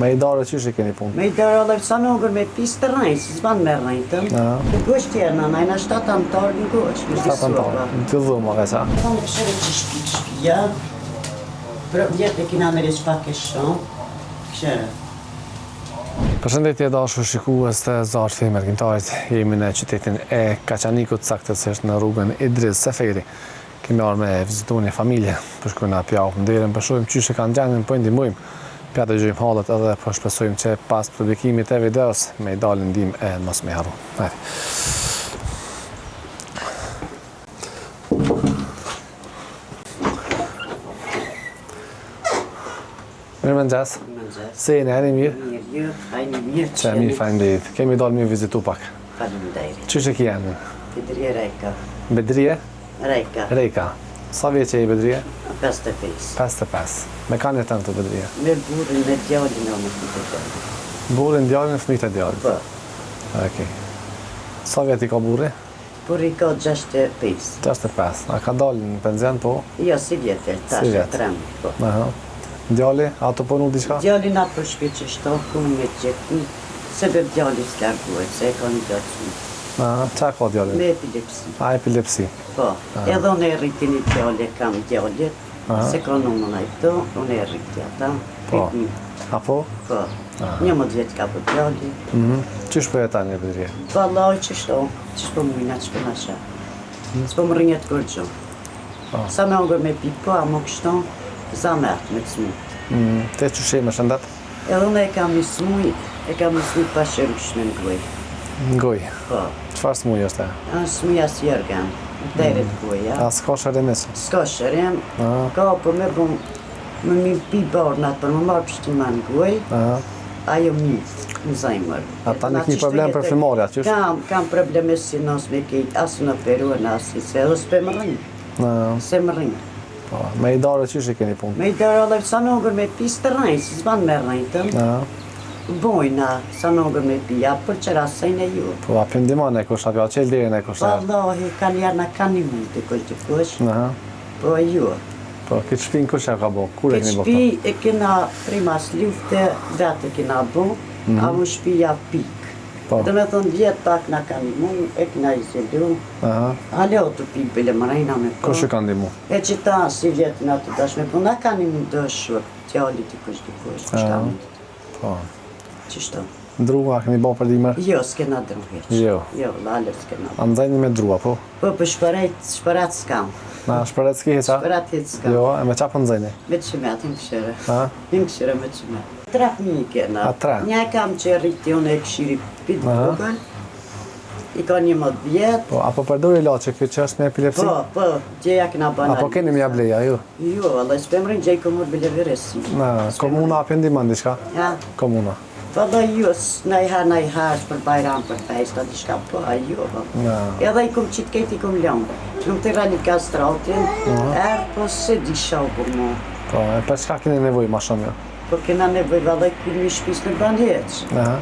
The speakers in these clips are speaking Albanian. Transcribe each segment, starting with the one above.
Me i darë që që keni punë? Me i darë allë sa në ngër me pisë të rajnë, si zbanë me rajnë Në gësht tjerë në najna 7 antarë në gësht. 7 antarë, në të dhëmë a sa? Në në këshëre që shpia, për vjetë e kina në reqë pak e shumë, këshëre. Përshëndetje dashur shikues të Zartë Film Argjimtarit. Jemi në qytetin e Kaçanikut, saktësisht në rrugën Idris Seferi. Kemi ardhur me vizitu një familje, për shkojna pjau për nderën, për shohim çyshe kanë gjendjen, po ndihmojmë. Pja të gjejmë hallet edhe po shpresojmë që pas publikimit e videos me i dalë ndihmë e mos me harru. Mirëmëngjes. Se jeni, jeni mirë? Mirë, hajni mirë që Që mirë, faleminderit. Kemi dalë me vizitu pak. Faleminderit. Çyshe ki janë? Bedrije Rejka. Bedrije? Rejka. Rejka. Sa vjeç e i Bedrije? 55. 55. Me kanë jetën të Bedrije? Me burin me djallin o me fëtë djallin. Burin djallin, fëmijët e djallit? Po. Okej. Sa vjet i ka burri? Burri ka 65. 65. A ka dalë në penzion, po? Jo, si vjetër, tash Si e vjet? 3, po. Aha. Djalli, ato punu diçka? Djallin a për shpi që shtoku me gjithë, se be djalli s'larguhet, se e ka një djallë. Aha, qa ka djalli? Me epilepsi. A, epilepsi. Po, edhe unë e rriti një djalli, kam djallit, se ka numën a i të, unë e rriti ata. Po. Apo? Po, 11 vjetë ka për djalli. Qysh për jetan një Bedrije? Vallaj që shto mujna, që për nasha. S'po më rrinjet kërgjo. Sa me ongër me pipo, a më kështon, zamert me të smut. Te qyshe me shëndet? Edhe unë e kam një smuj pashërush në ngoj. Ngoj. Po, Qfar smuj është e? smuja si jërgen, deret goja. A s'ka shërimis? S'ka shërim, ka për me bu, më mi pi barnat për më marrë pështima në goj, ajo mitë, në zajmër. A ta një problem për filmarja, qysh? Kam probleme si nësë me kejtë, asë në peruën, asë se edhe s'pe më rrinë, se më rrinë. Po, me i darë qysh e keni punë? Me i darë allë sa në ngër me pisë të rajnë, si zbanë me rajnë bojna, sa në ngër me pija, për qëra sejnë e ju. Po, a pëndiman e kush, a pja qelderin e kush? Wallahi, kanë jarna kanë një mund të kush, po e ju. Po, këtë shpinë kush e ka bo? Kur e Këtë keni bo shpi këta? e kena primas lufte, vetë e kena bo, a mu shpija pik. Po. Dhe me thonë vjetë pak na kanë një mund, e kena i zelu, ale o të pik bële më rejna me po. Kush e ka ndimu? E që ta si vjetë në të dashme, po na kanë një mund dëshur, tjalli të kush, qështa mund. Po. Qështa? Drua, keni bo për limer? Jo, s'kena dru heq. Jo. Jo, lalër s'kena. A nëzajni me drua, po? Po, për shpërat s'kam. Na, shpëret s'ki heqa? Shpërat heq s'kam. Jo, e me qa për nëzajni? Me qëmet, në këshire. Ha? Në këshire me qëmet. 3 fëmijë kena. A 3? Një kam që rriti unë e këshiri pitë vogël. I ka 11 vjetë. Po, apo përdori ilaçe kjo që është me epilepsi? Po, gjeja kena banal. Apo keni mja bleja, ju? Jo, Allah, s'pem rrinë gjej komur bile viresi. Na, komuna api ndiman diçka? Ja, Komuna. valla jo, najher për bajram, për festa, diçka, po, a jo, Na. edhe i kom qitë kejt i kom lëmë. Nuk të rani kastratin, po se di shau për mu. Po, e për çka keni nevoj ma shumë jo? Po kena nevoj valla i kur një shpis në ban heq. Aha.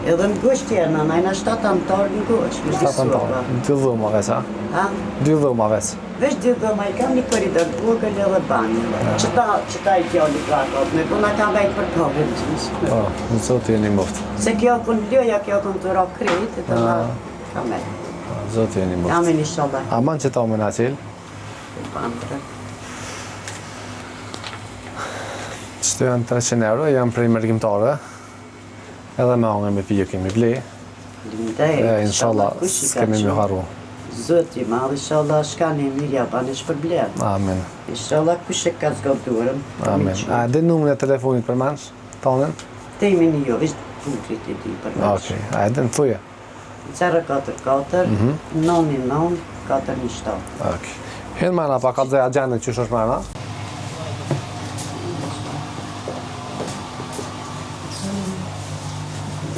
Edhe në gësht tjerna, najna 7 antarë në gësht. 7 antarë. 2 dhoma veç, a? Ha? 2 dhoma veç. Veç 2 dhoma, i kam një koridor vogël edhe banjë. Qëta i djalli prakot, me puna kam vejt për kohën gjys. Po, në zotë jeni muftë. Se kjo kun ljoja, kjo kun të ro krejt, e të nga kam vejt. Zotë jeni muftë. Amin i shallah. Aman që ta me na qelë? Pantre. Qëto janë 300 euro, janë prej mërgjimtare. Edhe me angër me pijë kemi ble. Inshallah, s'kemi me haru. Zoti madh, inshallah, shka një mirja banë shpërbler. Amin. Inshallah, kush e ka zgaturëm. Amin. A dhe numën e telefonit për mensh? Tonën? Tejme një jo, vishë punkrit e ti për mensh. Okej, a dhe në thuje? 044 99 417. Okej. Hinë mana, pa ka të dhe agendën që është mana?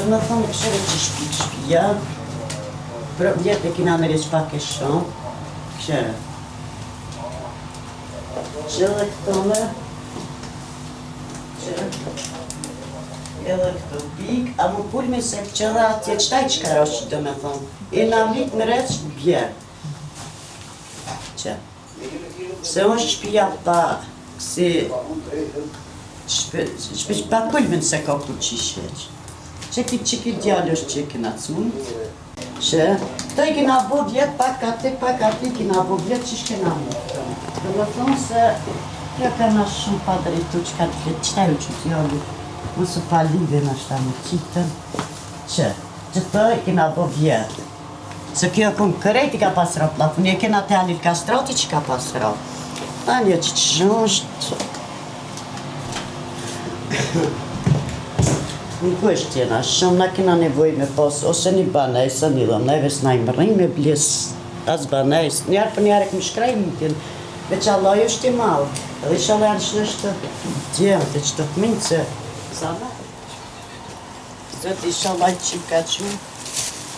Dhe me thonë këshëre që shpia, për vjetë e kina në reqë pak e shumë, këshëre. Që dhe këto me, edhe këto pik, a më pulmi se që dhe atje qëtaj që ka roshë dhe me thonë, e në vlit në reqë bjerë. Që, se është shpia pa, si Shpesh pa kulmën se ka ku qisheq. Çeki djalësh që kena cmut. Që, të I kena bo vjetë pak ati kena bo vjetë që shkena më. Dhe më thonë se, kjo kena shumë pa drejtu që ka të fletë, qëta ju që t'jallu, mësë pa lidhe në shta më qitën, që të I kena bo vjetë. Se kjo kënë kërejt I ka pasra plafon, e kena të Anil Kastrati që ka pasra. Anja që që zhështë. Nuk është tjena, shumë na kena nevoj me pas, ose një banajs, a një dhëm, neve s'na I mërëj me bles, as banajs, njarë për njarë e këmë shkraj mitin, veç Allah është I malë, edhe isha Allah janë është djemë, dhe që të të minë se, zame, zëtë isha Allah që ka që,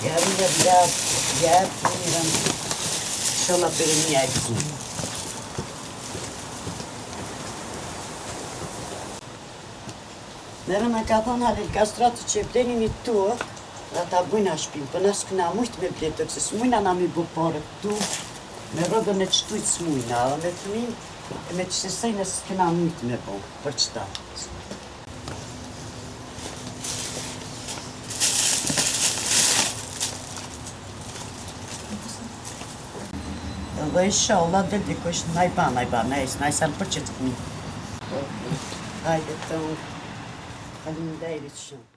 jari dhe vjatë, isha Allah për një e këzim. Nere në ka thonë Anil Kastrati që e bleni një tuë, dhe ta bujna shpinë, për nësë këna mujtë me bletër, se s'mujna na mi bu pare këtu, me rëgën e qëtujtë s'mujna, dhe me fëmin, e me qësesej nësë këna mujtë me bu, për qëta. Dhe isha Allah dhe dikush na I ba, na I sanë për që të fëmin. Hajde të unë. Faleminderit shumë.